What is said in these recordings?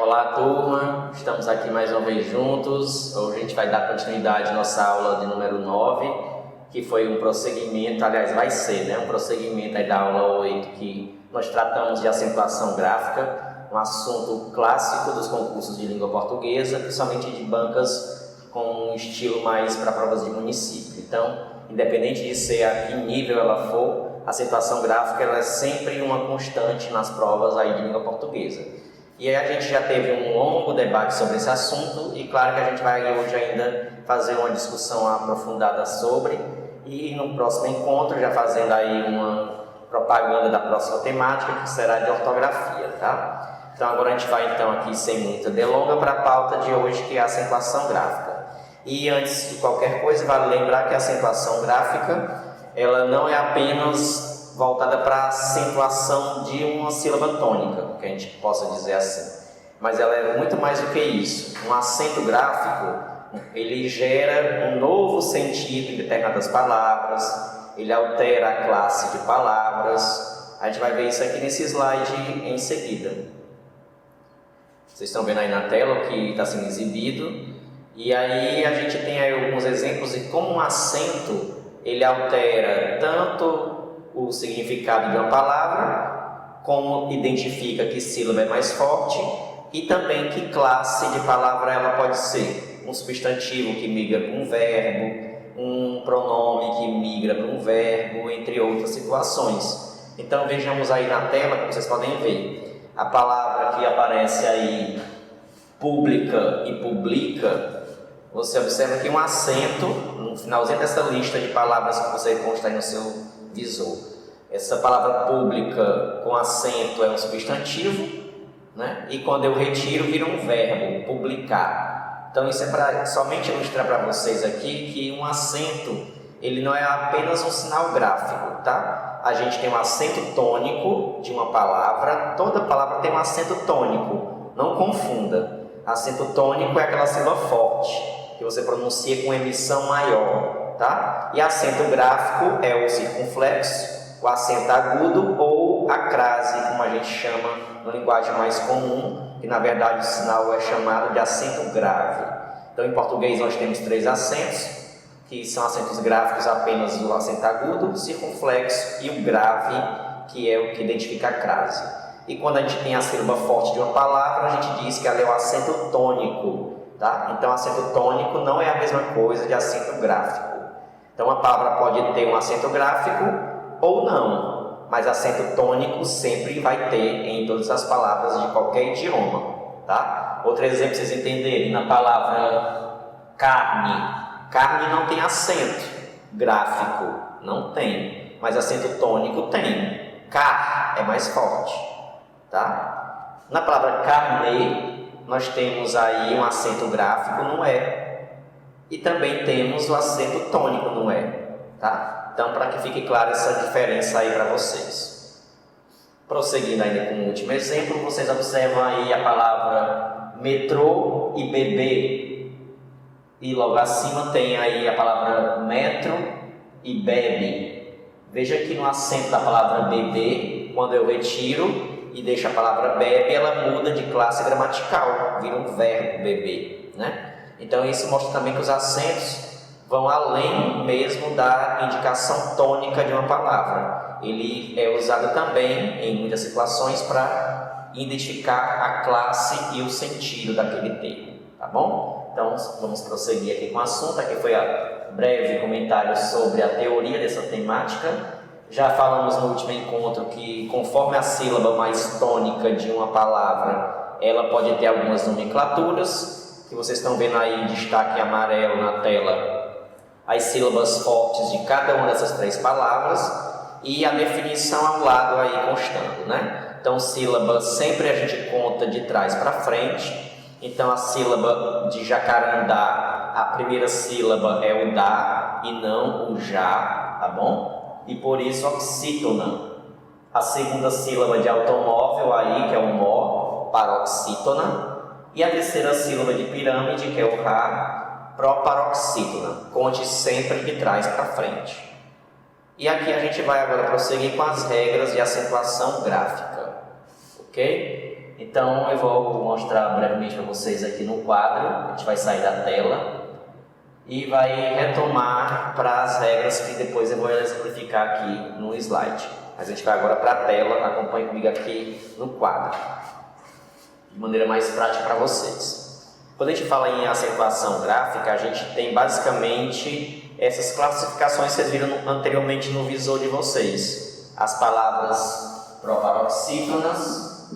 Olá, turma! Estamos aqui mais uma vez juntos. Hoje a gente vai dar continuidade à nossa aula de número 9, que foi um prosseguimento, aliás, vai ser, um prosseguimento aí da aula 8, que nós tratamos de acentuação gráfica, um assunto clássico dos concursos de língua portuguesa, principalmente de bancas com um estilo mais para provas de município. Então, independente de ser a que nível ela for, a acentuação gráfica ela é sempre uma constante nas provas aí de língua portuguesa. E aí a gente já teve um longo debate sobre esse assunto e claro que a gente vai hoje ainda fazer uma discussão aprofundada sobre, e no próximo encontro já fazendo aí uma propaganda da próxima temática, que será de ortografia, tá? Então agora a gente vai então aqui sem muita delonga para a pauta de hoje, que é a acentuação gráfica. E antes de qualquer coisa, vale lembrar que a acentuação gráfica ela não é apenas voltada para a acentuação de uma sílaba tônica, que a gente possa dizer assim, mas ela é muito mais do que isso. Um acento gráfico, ele gera um novo sentido em determinadas palavras, ele altera a classe de palavras. A gente vai ver isso aqui nesse slide em seguida. Vocês estão vendo aí na tela o que está sendo exibido, e aí a gente tem aí alguns exemplos de como um acento ele altera tanto o significado de uma palavra, como identifica que sílaba é mais forte, e também que classe de palavra ela pode ser. Um substantivo que migra para um verbo, um pronome que migra para um verbo, entre outras situações. Então vejamos aí na tela, como vocês podem ver, a palavra que aparece aí, pública e publica, você observa que um acento no finalzinho dessa lista de palavras que você consta aí no seu visor. Essa palavra pública com acento é um substantivo, e quando eu retiro vira um verbo, publicar. Então isso é para somente ilustrar para vocês aqui que um acento ele não é apenas um sinal gráfico, tá? A gente tem um acento tônico de uma palavra, toda palavra tem um acento tônico, não confunda. Acento tônico é aquela sílaba forte, que você pronuncia com emissão maior, tá? E acento gráfico é o circunflexo, o acento agudo ou a crase, como a gente chama na linguagem mais comum, que na verdade o sinal é chamado de acento grave. Então em português nós temos 3 acentos, que são acentos gráficos apenas o acento agudo, o circunflexo e o grave, que é o que identifica a crase. E quando a gente tem a sílaba forte de uma palavra, a gente diz que ela é o acento tônico, tá? Então acento tônico não é a mesma coisa de acento gráfico. Então a palavra pode ter um acento gráfico ou não, mas acento tônico sempre vai ter em todas as palavras de qualquer idioma, tá? Outro exemplo para vocês entenderem, na palavra carne. Carne não tem acento gráfico, não tem, mas acento tônico tem. Car é mais forte, tá? Na palavra carne, nós temos aí um acento gráfico no E, e também temos o acento tônico no E, tá? Então, para que fique clara essa diferença aí para vocês. Prosseguindo ainda com o último exemplo, vocês observam aí a palavra metrô e bebê. E logo acima tem aí a palavra metro e bebe. Veja que no acento da palavra bebê, quando eu retiro e deixo a palavra bebe, ela muda de classe gramatical, vira um verbo beber, Então isso mostra também que os acentos vão além mesmo da indicação tônica de uma palavra. Ele é usado também em muitas situações para identificar a classe e o sentido daquele termo, tá bom? Então vamos prosseguir aqui com o assunto. Aqui foi um breve comentário sobre a teoria dessa temática. Já falamos no último encontro que conforme a sílaba mais tônica de uma palavra, ela pode ter algumas nomenclaturas, que vocês estão vendo aí em destaque em amarelo na tela, as sílabas fortes de cada uma dessas 3 palavras e a definição ao lado aí constando, Então sílaba sempre a gente conta de trás para frente. Então a sílaba de jacarandá, a primeira sílaba é o da e não o já, tá bom? E por isso oxítona. A segunda sílaba de automóvel aí, que é o mó, paroxítona. E a terceira sílaba de pirâmide, que é o rá, proparoxítona. Conte sempre de trás para frente. E aqui a gente vai agora prosseguir com as regras de acentuação gráfica, ok? Então eu vou mostrar brevemente para vocês aqui no quadro, a gente vai sair da tela e vai retomar para as regras que depois eu vou exemplificar aqui no slide. Mas a gente vai agora para a tela, acompanhe comigo aqui no quadro, de maneira mais prática para vocês. Quando a gente fala em acentuação gráfica, a gente tem basicamente essas classificações que vocês viram anteriormente no visor de vocês. As palavras proparoxítonas,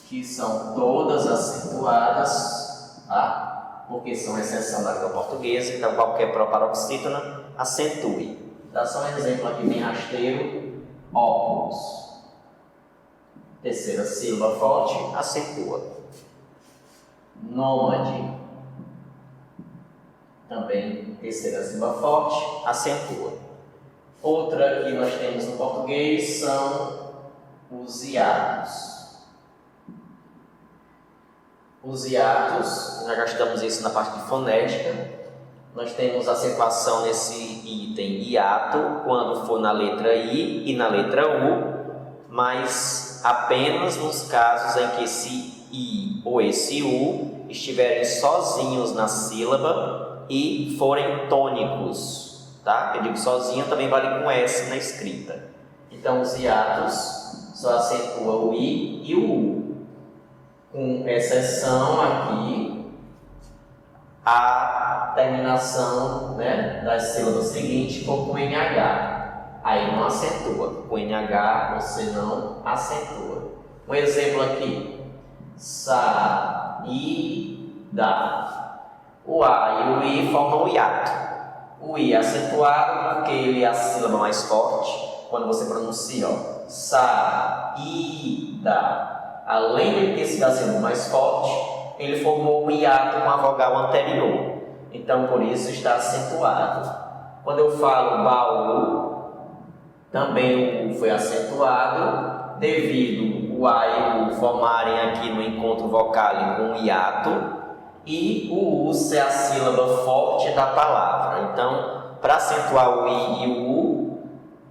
que são todas acentuadas, tá? Porque são exceção da língua portuguesa, então qualquer proparoxítona acentue. Dá só um exemplo aqui bem rasteiro: óculos. Terceira sílaba forte, acentua. Nômade. Também terceira sílaba forte, acentua. Outra que nós temos no português são os hiatos. Os hiatos, nós já estudamos isso na parte de fonética. Nós temos acentuação nesse item hiato quando for na letra I e na letra U, mas apenas nos casos em que esse I ou esse U estiverem sozinhos na sílaba e forem tônicos, tá? Eu digo sozinho, também vale com S na escrita. Então os hiatos só acentuam o I e o U, com exceção aqui a terminação, né, das sílabas seguintes for com NH. Aí não acentua. Com NH você não acentua. Um exemplo aqui: saída. O A e o I formam o hiato. O I é acentuado porque ele é a sílaba mais forte. Quando você pronuncia, ó, saída, além de ele ter sido a sílaba mais forte, ele formou o hiato com a vogal anterior. Então, por isso está acentuado. Quando eu falo baú, também o U foi acentuado, devido o A e o U formarem aqui no encontro vocálico um hiato e o U ser a sílaba forte da palavra. Então, para acentuar o I e o U,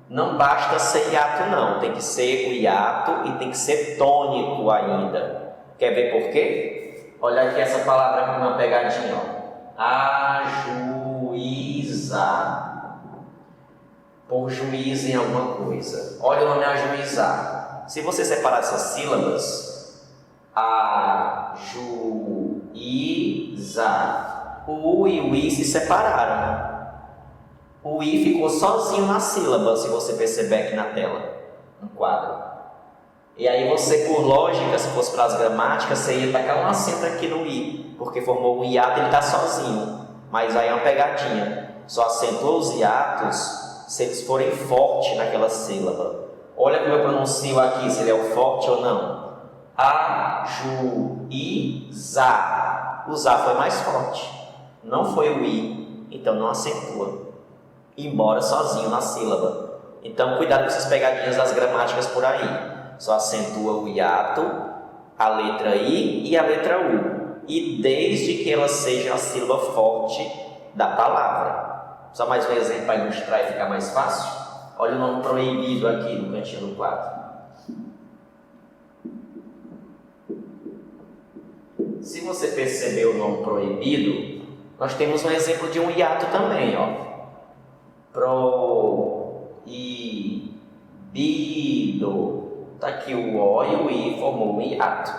não basta ser hiato não, tem que ser o hiato e tem que ser tônico ainda. Quer ver por quê? Olha aqui essa palavra com uma pegadinha, ó. Ajuizar. Por juízo em alguma coisa. Olha o nome ajuizar. Se você separar essas sílabas, ajuizar, o U e o I se separaram. O I ficou sozinho na sílaba, se você perceber aqui na tela, no quadro. E aí você, por lógica, se fosse para as gramáticas, você ia tacar um acento aqui no I, porque formou um hiato e ele está sozinho. Mas aí é uma pegadinha. Só acentua os hiatos se eles forem fortes naquela sílaba. Olha como eu pronuncio aqui, se ele é o forte ou não. Ajuizar. O zá foi mais forte. Não foi o I, então não acentua. Embora sozinho na sílaba. Então, cuidado com essas pegadinhas das gramáticas por aí. Só acentua o hiato, a letra I e a letra U. E desde que ela seja a sílaba forte da palavra. Só mais um exemplo para ilustrar e ficar mais fácil. Olha o nome proibido aqui no cantinho do quadro. Se você perceber o nome proibido, nós temos um exemplo de um hiato também, ó. Proibido. Está aqui o O e o I formou um hiato.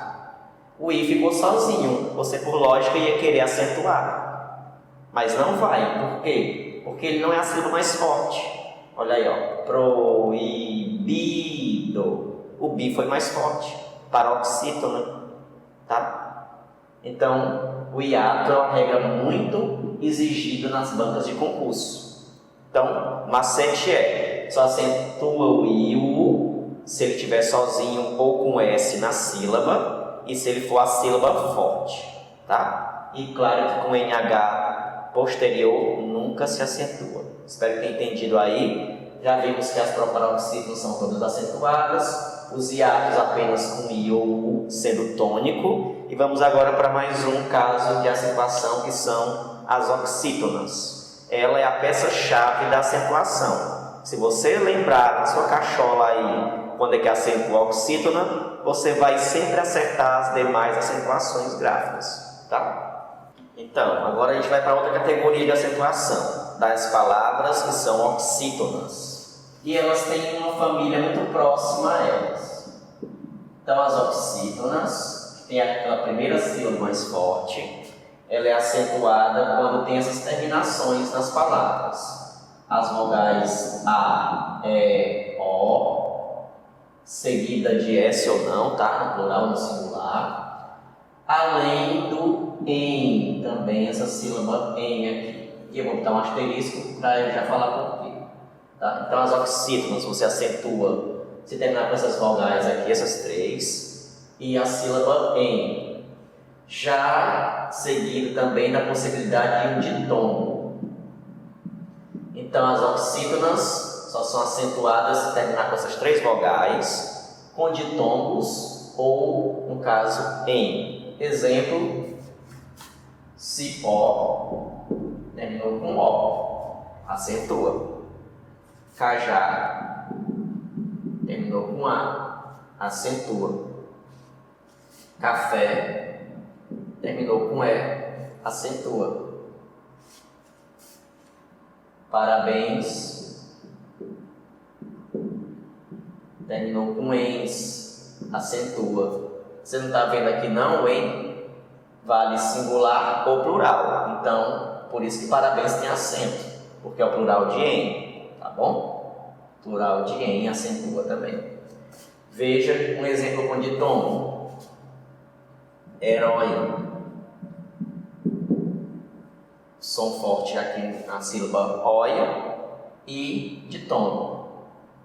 O I ficou sozinho. Você, por lógica, ia querer acentuar. Mas não vai. Por quê? Porque ele não é a sílaba mais forte. Olha aí, ó. Proibido. O bi foi mais forte. Paroxítona. Tá? Então, o hiato é uma regra muito exigida nas bancas de concurso. Então, macete é, só acentua o I e o U se ele estiver sozinho ou com S na sílaba e se ele for a sílaba forte, tá? E claro que com NH posterior nunca se acentua. Espero que tenha entendido aí. Já vimos que as proparoxítonas são todas acentuadas, os hiatos apenas com I ou U sendo tônico. E vamos agora para mais um caso de acentuação, que são as oxítonas. Ela é a peça-chave da acentuação. Se você lembrar na sua cachola aí, quando é que acentua a oxítona, você vai sempre acertar as demais acentuações gráficas, tá? Então, agora a gente vai para outra categoria de acentuação, das palavras que são oxítonas. E elas têm uma família muito próxima a elas. Então, as oxítonas, que tem aquela primeira sílaba mais forte, ela é acentuada quando tem essas terminações nas palavras. As vogais A, E, O, seguida de S ou não, tá? No plural, no singular. Além do EM, também essa sílaba EM aqui. E eu vou botar um asterisco para eu já falar por quê. Tá? Então, as oxítonas você acentua, se terminar com essas vogais aqui, essas três, e a sílaba EM. Já seguido também da possibilidade de um ditongo. Então, as oxítonas só são acentuadas se terminar com essas três vogais, com ditongos ou, no caso, em. Exemplo, cipó, terminou com O, acentua. Cajá, terminou com A, acentua. Café, terminou com E, acentua. Parabéns, terminou com ENS, acentua. Você não está vendo aqui não, o EN? Vale singular ou plural. Então, por isso que parabéns tem acento, porque é o plural de EN, tá bom? Plural de EN acentua também. Veja um exemplo com ditongo. Herói. Som forte aqui na sílaba oia e ditongo.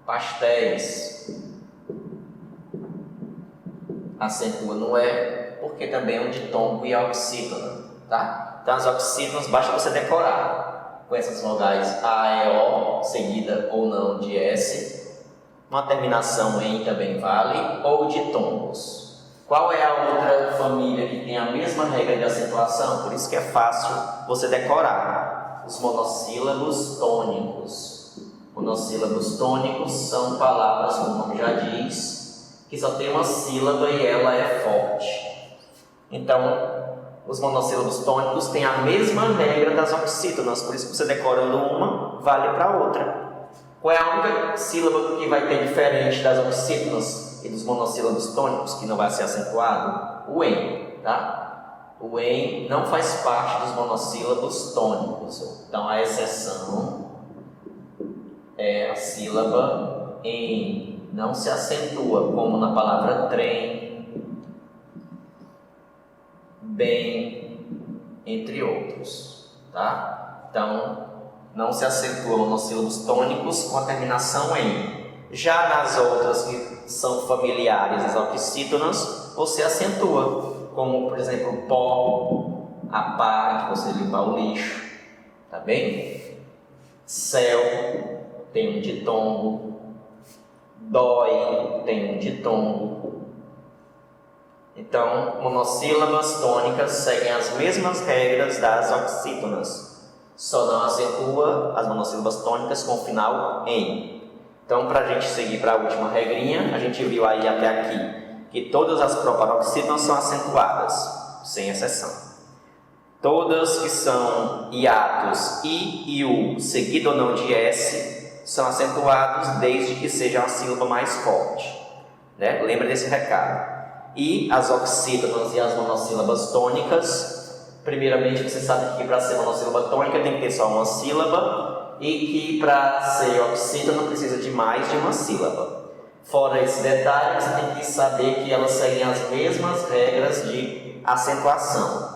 Pastéis. Acentua no E, porque também é um ditongo e a oxítona, tá? Então as oxítonas basta você decorar com essas vogais A, E, O, seguida ou não de S. Uma terminação em também vale, ou ditongos. Qual é a outra família que tem a mesma regra de acentuação? Por isso que é fácil você decorar. Os monossílabos tônicos. Monossílabos tônicos são palavras, como o nome já diz, que só tem uma sílaba e ela é forte. Então, os monossílabos tônicos têm a mesma regra das oxítonas, por isso que você decorando uma, vale para a outra. Qual é a única sílaba que vai ter diferente das oxítonas e dos monossílabos tônicos, que não vai ser acentuado? O EM, tá? O EM não faz parte dos monossílabos tônicos. Então, a exceção é a sílaba EM. Não se acentua, como na palavra trem, bem, entre outros, tá? Então, não se acentua monossílabos tônicos com a terminação em. Já nas outras que são familiares às oxítonas, você acentua, como por exemplo pó, a pá, que você limpar o lixo, tá bem? Céu, tem um ditongo. Dói, tem um ditongo. Então, monossílabas tônicas seguem as mesmas regras das oxítonas, só não acentua as monossílabas tônicas com o final em. Então, para a gente seguir para a última regrinha, a gente viu aí até aqui que todas as proparoxítonas são acentuadas, sem exceção. Todas que são hiatos I e U, seguido ou não de S, são acentuados desde que seja uma sílaba mais forte, né? Lembra desse recado. E as oxítonas e as monossílabas tônicas, primeiramente você sabe que para ser monossílaba tônica tem que ter só uma sílaba e que para ser oxítona precisa de mais de uma sílaba. Fora esse detalhe, você tem que saber que elas seguem as mesmas regras de acentuação.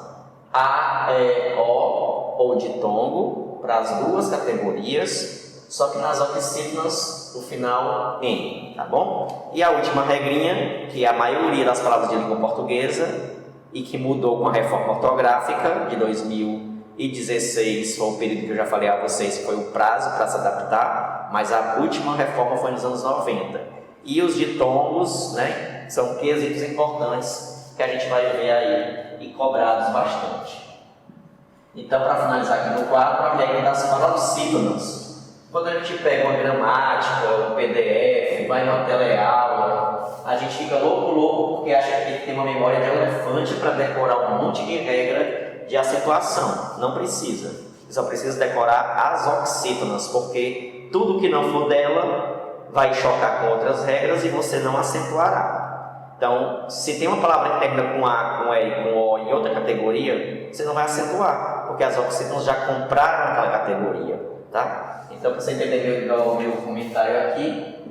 A, E, O ou ditongo para as duas categorias, só que nas oxítonas o final em, tá bom? E a última regrinha, que a maioria das palavras de língua portuguesa e que mudou com a reforma ortográfica de 2016, foi o período que eu já falei a vocês, que foi o prazo para se adaptar, mas a última reforma foi nos anos 90. E os ditongos, né, são quesitos importantes que a gente vai ver aí e cobrados bastante. Então, para finalizar aqui no quadro, a regra das paroxítonas. Quando a gente pega uma gramática, um PDF, vai numa teleaula, a gente fica louco porque acha que tem que ter uma memória de elefante para decorar um monte de regra de acentuação. Não precisa. Você só precisa decorar as oxítonas, porque tudo que não for dela vai chocar com outras regras e você não acentuará. Então, se tem uma palavra que termina com A, com E e com O em outra categoria, você não vai acentuar, porque as oxítonas já compraram aquela categoria, tá? Então, para você entender o meu comentário aqui,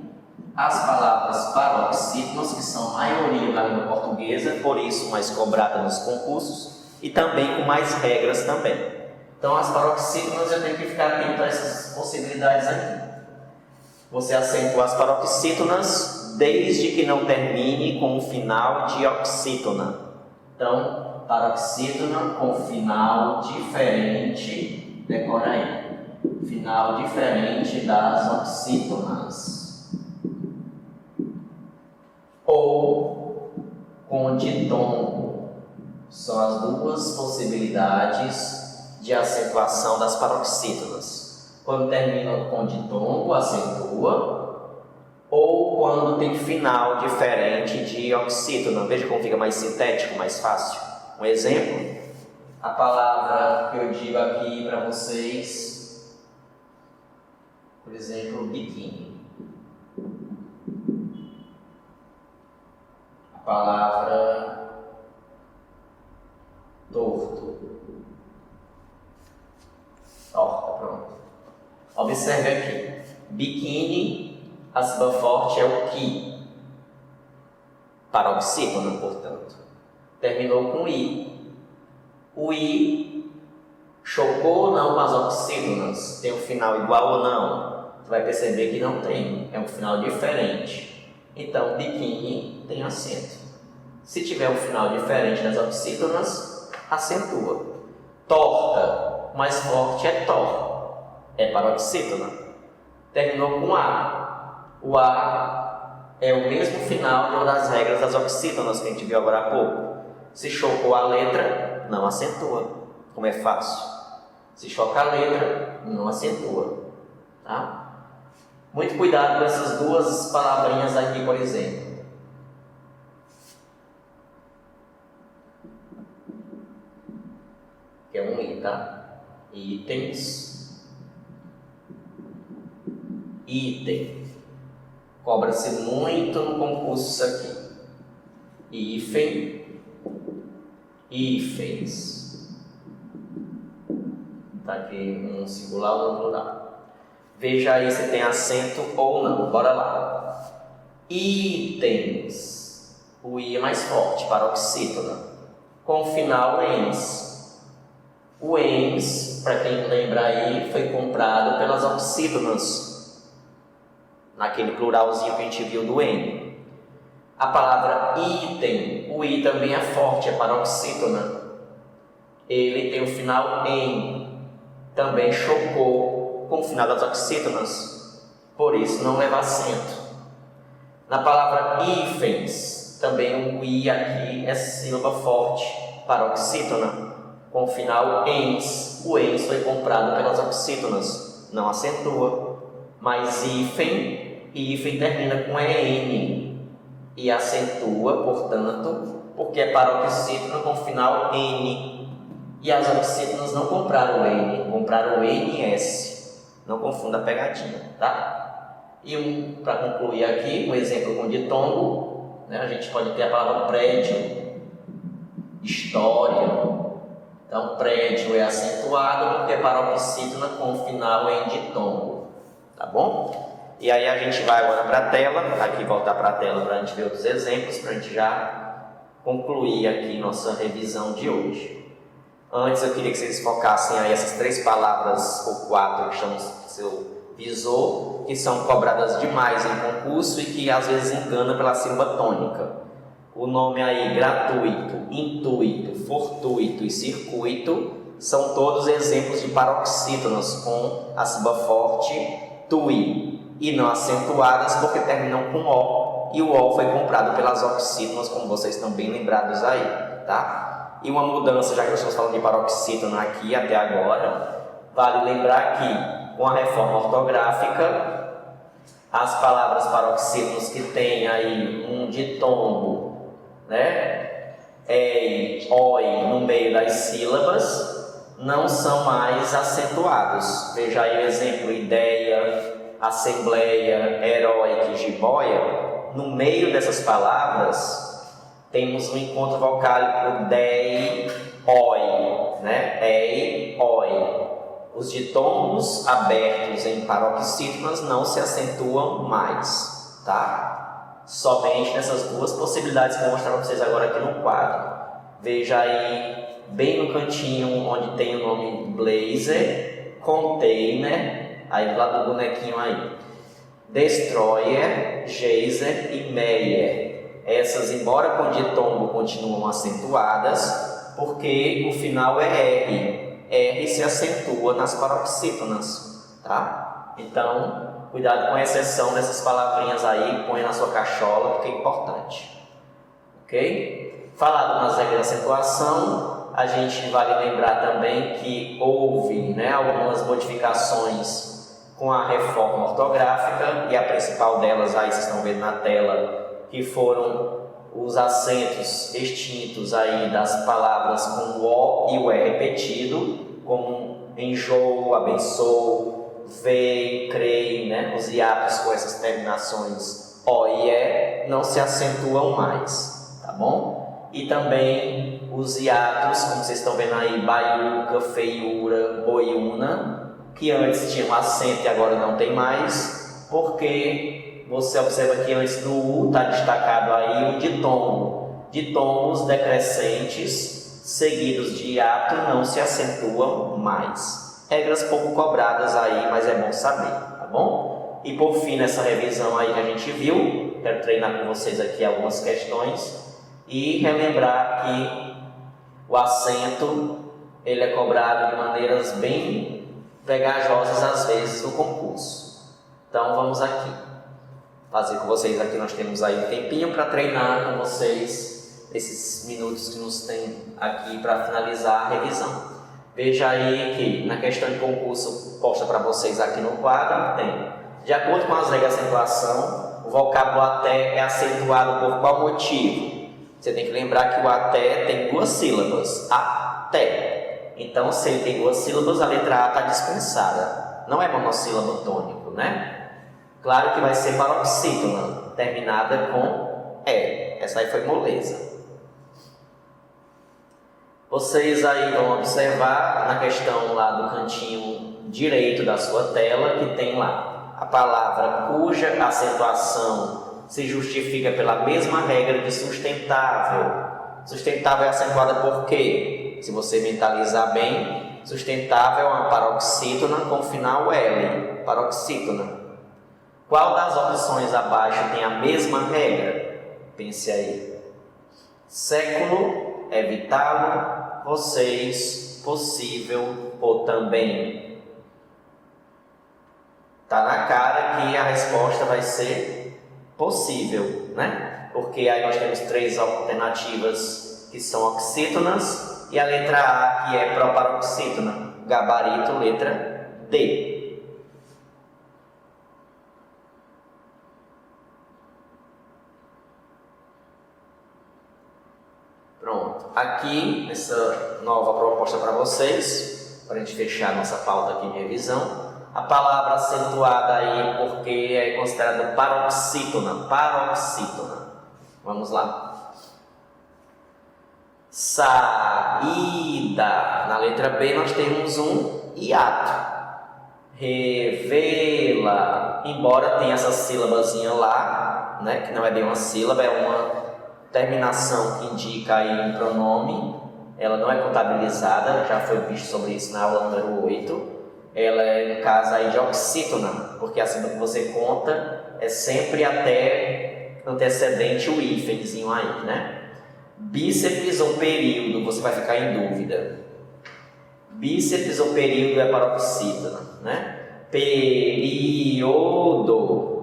as palavras paroxítonas, que são a maioria na língua portuguesa, por isso mais cobrada nos concursos, e também com mais regras também. Então, as paroxítonas eu tenho que ficar atento a essas possibilidades aqui. Você acentua as paroxítonas desde que não termine com o final de oxítona. Então, paroxítona com final diferente, decora aí. Final diferente das oxítonas. Ou com ditongo. São as duas possibilidades de acentuação das paroxítonas. Quando termina com ditongo, acentua. Ou quando tem final diferente de oxítona. Veja como fica mais sintético, mais fácil. Um exemplo. A palavra que eu digo aqui para vocês, por exemplo, biquíni. A palavra torto. Torta, pronto. Observe aqui. Biquíni, a sílaba forte é o que. Paroxítona, portanto. Terminou com i. O i chocou ou não com as oxítonas? Tem um final igual ou não? Você vai perceber que não tem, é um final diferente. Então, biquíni tem acento. Se tiver um final diferente das oxítonas, acentua. Torta, mais forte é tor, é paroxítona. Terminou com a. O a é o mesmo final de uma das regras das oxítonas que a gente viu agora há pouco. Se chocou a letra, não acentua, como é fácil. Se choca a letra, não acentua, tá? Muito cuidado com essas duas palavrinhas aqui, por exemplo. Que é um i, tá? Itens. Item. Cobra-se muito no concurso isso aqui. Hífen. Hífens. Tá aqui um singular ou no plural. Veja aí se tem acento ou não. Bora lá. Itens. O i é mais forte, paroxítona. Com o final ens. O ens, para quem lembra aí, foi comprado pelas oxítonas. Naquele pluralzinho que a gente viu do n. A palavra item, o i também é forte, é paroxítona. Ele tem o final em. Também chocou com o final das oxítonas, por isso não leva acento. Na palavra hífens, também o i aqui é sílaba forte, paroxítona, com o final ens. O ens foi comprado pelas oxítonas, não acentua, mas hífen termina com en e acentua, portanto, porque é paroxítona com o final n. E as oxítonas não compraram o n, compraram o ns. Não confunda a pegadinha, tá? E para concluir aqui, um exemplo com ditongo, né? A gente pode ter a palavra prédio, história. Então, prédio é acentuado porque é paroxítona com o final em ditongo, tá bom? E aí a gente vai agora para a tela, aqui voltar para a tela para a gente ver outros exemplos, para a gente já concluir aqui nossa revisão de hoje. Antes eu queria que vocês focassem aí essas 3 palavras ou 4 que estão no seu visor, que são cobradas demais em concurso e que às vezes engana pela sílaba tônica. O nome aí, gratuito, intuito, fortuito e circuito, são todos exemplos de paroxítonas com a sílaba forte, tui, e não acentuadas porque terminam com o, e o o foi comprado pelas oxítonas, como vocês estão bem lembrados aí, tá? E uma mudança, já que nós estamos falando de paroxítona aqui até agora, vale lembrar que com a reforma ortográfica, as palavras paroxítonos que tem aí um ditongo, né, oi no meio das sílabas, não são mais acentuados. Veja aí o exemplo: ideia, assembleia, herói, jiboia. No meio dessas palavras temos um encontro vocálico dei, oi, né? Ei, oi. Os ditongos abertos em paroxítonas não se acentuam mais, tá? Somente nessas duas possibilidades que eu vou mostrar para vocês agora aqui no quadro. Veja aí, bem no cantinho onde tem o nome Blazer, Container, aí do lado do bonequinho aí, Destroyer, Geyser e Meyer. Essas, embora com ditongo, continuam acentuadas, porque o final é R. R se acentua nas paroxítonas, tá? Então, cuidado com a exceção dessas palavrinhas aí, põe na sua cachola, porque é importante. Ok? Falado nas regras de acentuação, a gente vale lembrar também que houve, né, algumas modificações com a reforma ortográfica, e a principal delas aí vocês estão vendo na tela, que foram os acentos extintos aí das palavras com o O e o E repetido, como enjoo, abençoo, veio, creio, né? Os hiatos com essas terminações O e E não se acentuam mais, tá bom? E também os hiatos, como vocês estão vendo aí, baiuca, feiura, boiuna, que antes tinham acento e agora não tem mais, porque você observa que antes do U está destacado aí o ditongo. Ditongos decrescentes, seguidos de hiato, não se acentuam mais. Regras pouco cobradas aí, mas é bom saber, tá bom? E por fim, nessa revisão aí que a gente viu, quero treinar com vocês aqui algumas questões e relembrar que o acento ele é cobrado de maneiras bem pegajosas às vezes no concurso. Então vamos aqui fazer com vocês. Aqui nós temos aí um tempinho para treinar com vocês esses minutos que nos tem aqui para finalizar a revisão. Veja aí que na questão de concurso posta para vocês aqui no quadro tem: de acordo com as regras de acentuação, o vocábulo até é acentuado por qual motivo? Você tem que lembrar que o até tem duas sílabas, até. Então, se ele tem duas sílabas, a letra A está dispensada. Não é monossílabo tônico, né? Claro que vai ser paroxítona, terminada com E. Essa aí foi moleza. Vocês aí vão observar na questão lá do cantinho direito da sua tela que tem lá a palavra cuja acentuação se justifica pela mesma regra de sustentável. Sustentável é acentuada por quê? Se você mentalizar bem, sustentável é uma paroxítona com final L, paroxítona. Qual das opções abaixo tem a mesma regra? Pense aí. Século, evitá-lo, vocês, possível ou também. Tá na cara que a resposta vai ser possível, né? Porque aí nós temos três alternativas que são oxítonas e a letra A que é proparoxítona, gabarito, letra D. Pronto. Aqui, essa nova proposta para vocês, para a gente fechar nossa pauta aqui de revisão, a palavra acentuada aí porque é considerada paroxítona, paroxítona. Vamos lá. Saída. Na letra B nós temos um hiato. Revela. Embora tenha essa sílabazinha lá, né, que não é bem uma sílaba, é uma terminação que indica aí um pronome. Ela não é contabilizada, já foi visto sobre isso na aula número 8. Ela é, no caso, aí de oxítona, porque a sílaba que você conta é sempre até antecedente o hífenzinho aí, né? Bíceps ou período, você vai ficar em dúvida. Bíceps ou período é paroxítona, né? Período,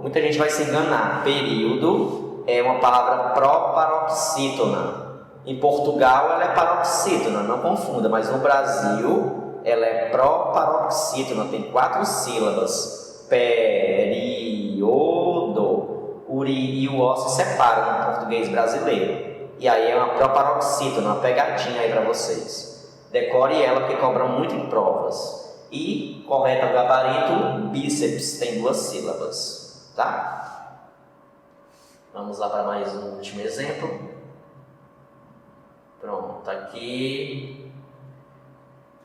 muita gente vai se enganar. Período é uma palavra proparoxítona. Em Portugal ela é paroxítona, não confunda, mas no Brasil ela é proparoxítona, tem 4 sílabas. Período. O ri e o ó se separam no português brasileiro. E aí é uma proparoxítona, uma pegadinha aí para vocês. Decore ela porque cobram muito em provas. E correto o gabarito, bíceps, tem 2 sílabas. Tá? Vamos lá para mais um último exemplo. Pronto, aqui.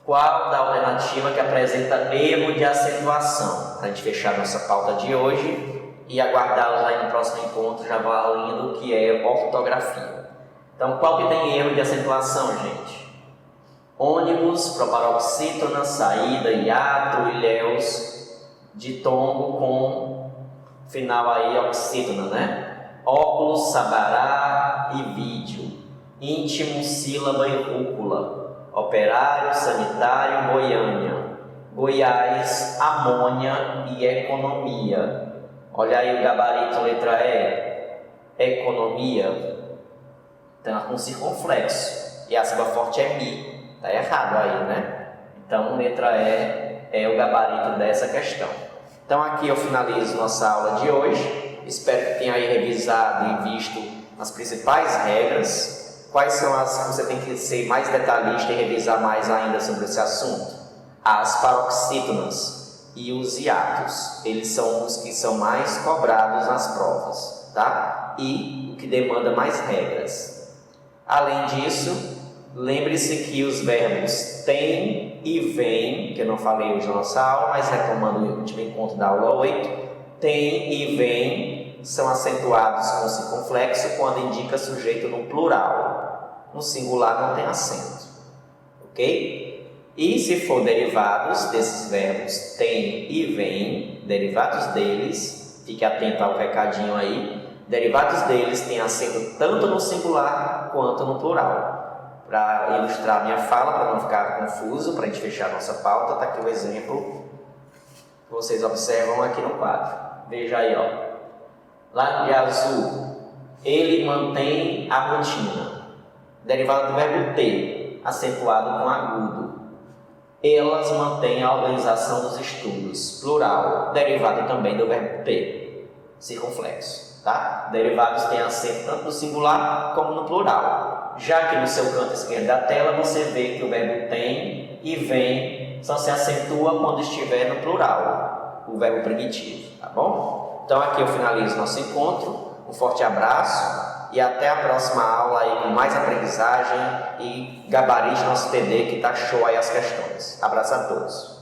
Qual da alternativa que apresenta erro de acentuação? Para a gente fechar nossa pauta de hoje e aguardá-los aí no próximo encontro, já valendo que é ortografia. Então, qual que tem erro de acentuação, gente? Ônibus, proparoxítona, saída, hiato, ilhéus, ditongo com final aí oxítona, né? Óculos, sabará e vídeo. Íntimo, sílaba e rúcula. Operário, sanitário, Goiânia. Goiás, amônia e economia. Olha aí o gabarito, letra E. Economia. Então, com circunflexo. E a sílaba forte é mi. Está errado aí, né? Então, letra E é o gabarito dessa questão. Então, aqui eu finalizo nossa aula de hoje. Espero que tenha aí revisado e visto as principais regras. Quais são as que você tem que ser mais detalhista e revisar mais ainda sobre esse assunto? As paroxítonas e os hiatos. Eles são os que são mais cobrados nas provas, tá? E o que demanda mais regras. Além disso, lembre-se que os verbos tem e vem, que eu não falei hoje na nossa aula, mas retomando o último encontro da aula 8, tem e vem são acentuados com circunflexo quando indica sujeito no plural. No singular não tem acento, ok? E se for derivados desses verbos tem e vem, derivados deles, fique atento ao recadinho aí, derivados deles têm acento tanto no singular quanto no plural. Para ilustrar a minha fala, para não ficar confuso, para a gente fechar a nossa pauta, está aqui o exemplo que vocês observam aqui no quadro. Veja aí, ó. Lá de azul, ele mantém a rotina. Derivado do verbo ter, acentuado com agudo. Elas mantêm a organização dos estudos, plural. Derivado também do verbo ter, circunflexo. Tá? Derivados têm acento tanto no singular como no plural. Já que no seu canto esquerdo da tela você vê que o verbo tem e vem só se acentua quando estiver no plural, o verbo primitivo, tá bom? Então aqui eu finalizo nosso encontro, um forte abraço e até a próxima aula aí com mais aprendizagem e gabarite nosso TD que tá show aí as questões. Abraço a todos.